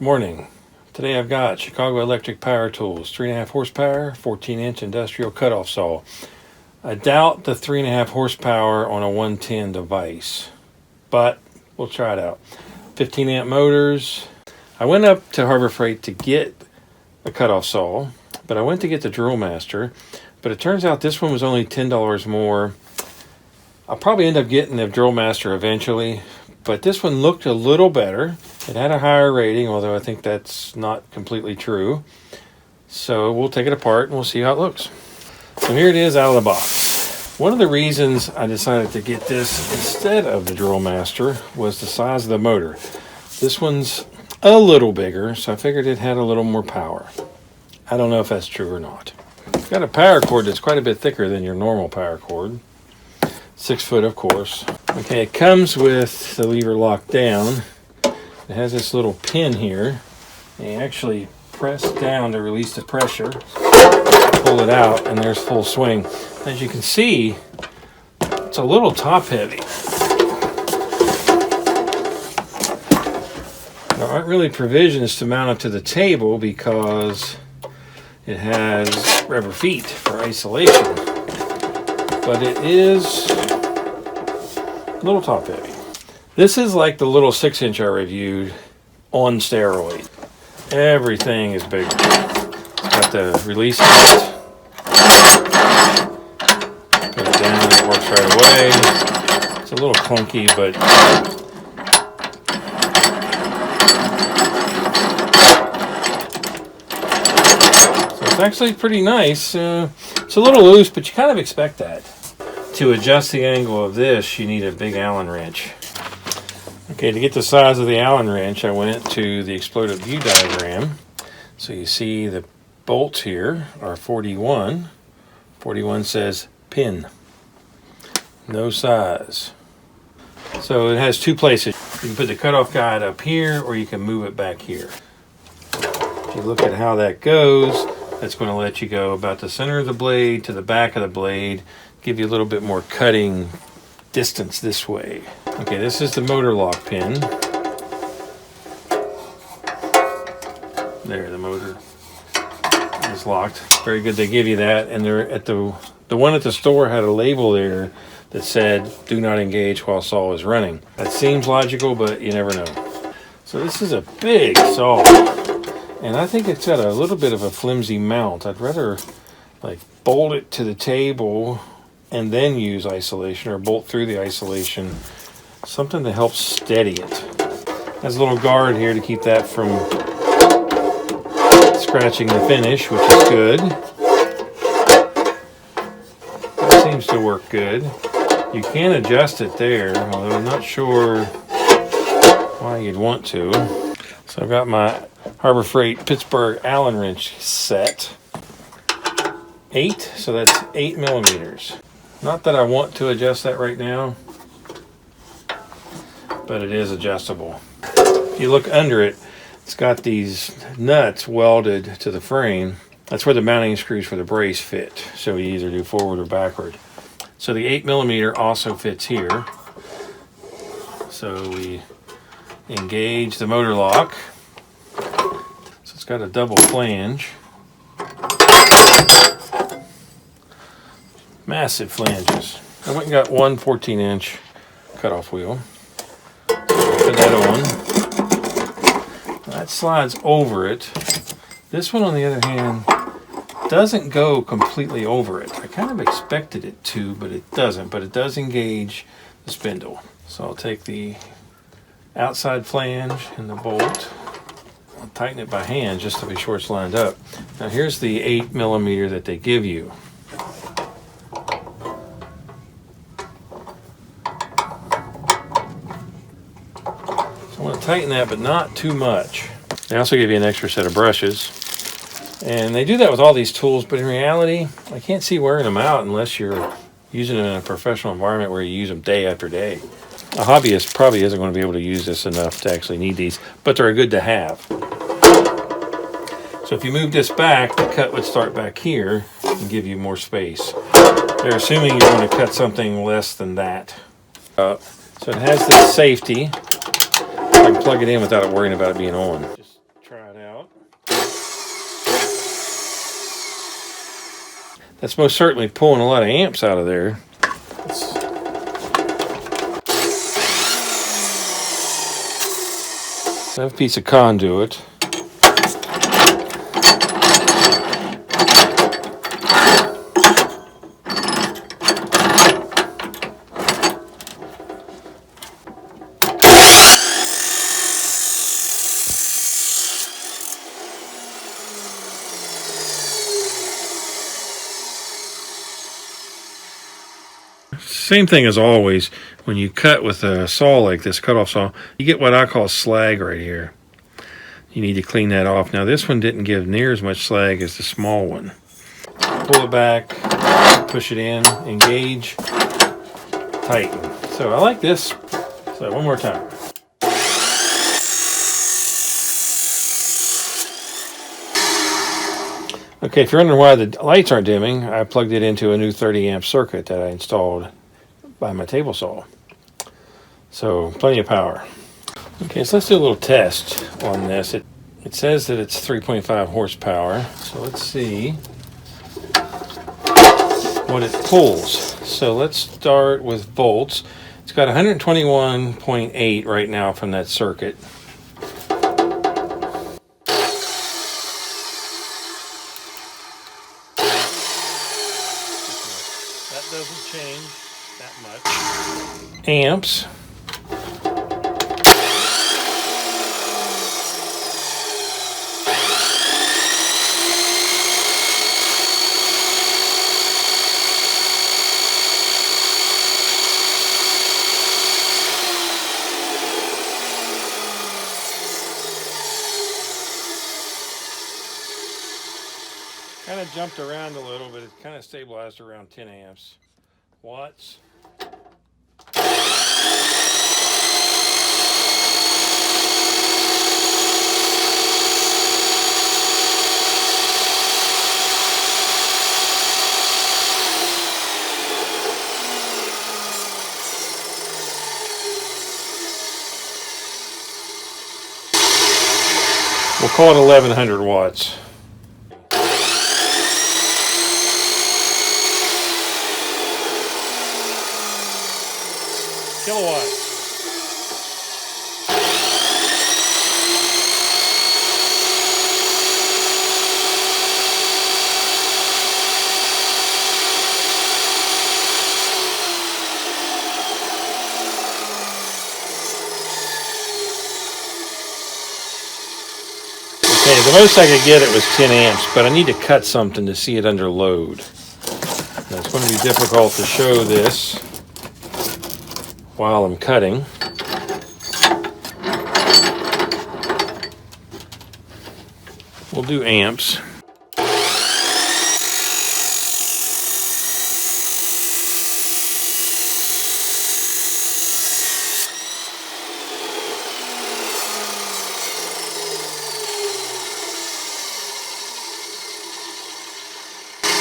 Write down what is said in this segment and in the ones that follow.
Morning. Today I've got Chicago Electric Power Tools, 3.5 horsepower, 14-inch industrial cutoff saw. I doubt the 3.5 horsepower on a 110 device, but we'll try it out. 15 amp motors. I went up to Harbor Freight to get a cutoff saw, but I went to get the Drill Master, but it turns out this one was only $10 more. I'll probably end up getting the Drill Master eventually, but this one looked a little better. It had a higher rating, although I think that's not completely true. So we'll take it apart and we'll see how it looks. So here it is out of the box. One of the reasons I decided to get this instead of the Drill Master was the size of the motor. This one's a little bigger, so I figured it had a little more power. I don't know if that's true or not. It's got a power cord that's quite a bit thicker than your normal power cord. 6 foot, of course. Okay, it comes with the lever locked down. It has this little pin here. And you actually press down to release the pressure, pull it out, and there's full swing. As you can see, it's a little top heavy. There aren't really provisions to mount it to the table because it has rubber feet for isolation. But it is a little top heavy. This is like the little 6-inch I reviewed on steroid. Everything is bigger. It's got the release kit. Put it down, it works right away. It's a little clunky, but so it's actually pretty nice. It's a little loose, but you kind of expect that. To adjust the angle of this, you need a big Allen wrench. Okay, to get the size of the Allen wrench, I went to the exploded view diagram. So you see the bolts here are 41. 41 says pin. No size. So it has two places. You can put the cutoff guide up here, or you can move it back here. If you look at how that goes, that's going to let you go about the center of the blade to the back of the blade, give you a little bit more cutting distance this way. Okay, this is the motor lock pin. There, the motor is locked. Very good they give you that. And they're at the one at the store had a label there that said, do not engage while saw is running. That seems logical, but you never know. So this is a big saw. And I think it's got a little bit of a flimsy mount. I'd rather like bolt it to the table and then use isolation, or bolt through the isolation. Something to help steady it. Has a little guard here to keep that from scratching the finish, which is good. That seems to work good. You can adjust it there, although I'm not sure why you'd want to. So I've got my Harbor Freight Pittsburgh Allen wrench set. 8, so that's 8 millimeters. Not that I want to adjust that right now, but it is adjustable. If you look under it, it's got these nuts welded to the frame. That's where the mounting screws for the brace fit. So you either do forward or backward. So the 8 millimeter also fits here. So we engage the motor lock. So it's got a double flange. Massive flanges. I went and got one 14-inch cutoff wheel. Put that on. That slides over it. This one, on the other hand, doesn't go completely over it. I kind of expected it to, but it doesn't. But it does engage the spindle. So I'll take the outside flange and the bolt. I'll tighten it by hand just to be sure it's lined up. Now here's the 8 millimeter that they give you. I want to tighten that, but not too much. They also give you an extra set of brushes. And they do that with all these tools, but in reality, I can't see wearing them out unless you're using them in a professional environment where you use them day after day. A hobbyist probably isn't going to be able to use this enough to actually need these, but they're good to have. So if you move this back, the cut would start back here and give you more space. They're assuming you want to cut something less than that. So it has this safety. I can plug it in without worrying about it being on. Just try it out. That's most certainly pulling a lot of amps out of there. I have a piece of conduit. Same thing as always, when you cut with a saw like this, cutoff saw, you get what I call slag right here. You need to clean that off. Now this one didn't give near as much slag as the small one. Pull it back, push it in, engage, tighten. So I like this. So one more time. Okay, if you're wondering why the lights aren't dimming, I plugged it into a new 30 amp circuit that I installed by my table saw. So plenty of power. Okay, so let's do a little test on this. It says that it's 3.5 horsepower. So let's see what it pulls. So let's start with volts. It's got 121.8 right now from that circuit. That doesn't change that much. Amps. Kind of jumped around a little, but it kind of stabilized around 10 amps. Watts. We'll call it 1100 watts. Kilowatts. Okay, the most I could get it was 10 amps, but I need to cut something to see it under load. Now, it's going to be difficult to show this while I'm cutting. We'll do amps.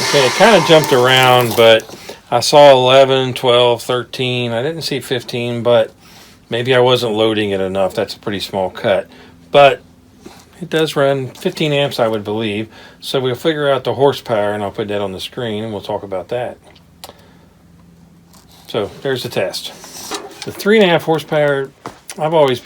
Okay, it kind of jumped around, but I saw 11, 12, 13. I didn't see 15, but maybe I wasn't loading it enough. That's a pretty small cut. But it does run 15 amps, I would believe. So we'll figure out the horsepower, and I'll put that on the screen, and we'll talk about that. So there's the test. The 3.5 horsepower, I've always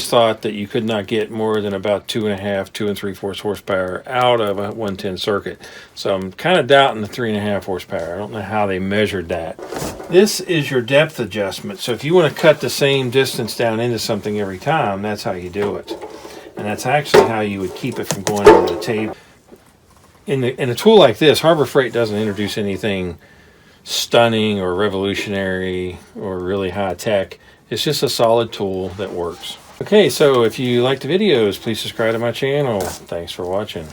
thought that you could not get more than about 2.5, 2 3/4 horsepower out of a 110 circuit. So I'm kind of doubting the 3.5 horsepower. I don't know how they measured that. This is your depth adjustment. So if you want to cut the same distance down into something every time, that's how you do it. And that's actually how you would keep it from going over the table. In a tool like this, Harbor Freight doesn't introduce anything stunning or revolutionary or really high tech. It's just a solid tool that works. Okay, so if you like the videos, please subscribe to my channel. Thanks for watching.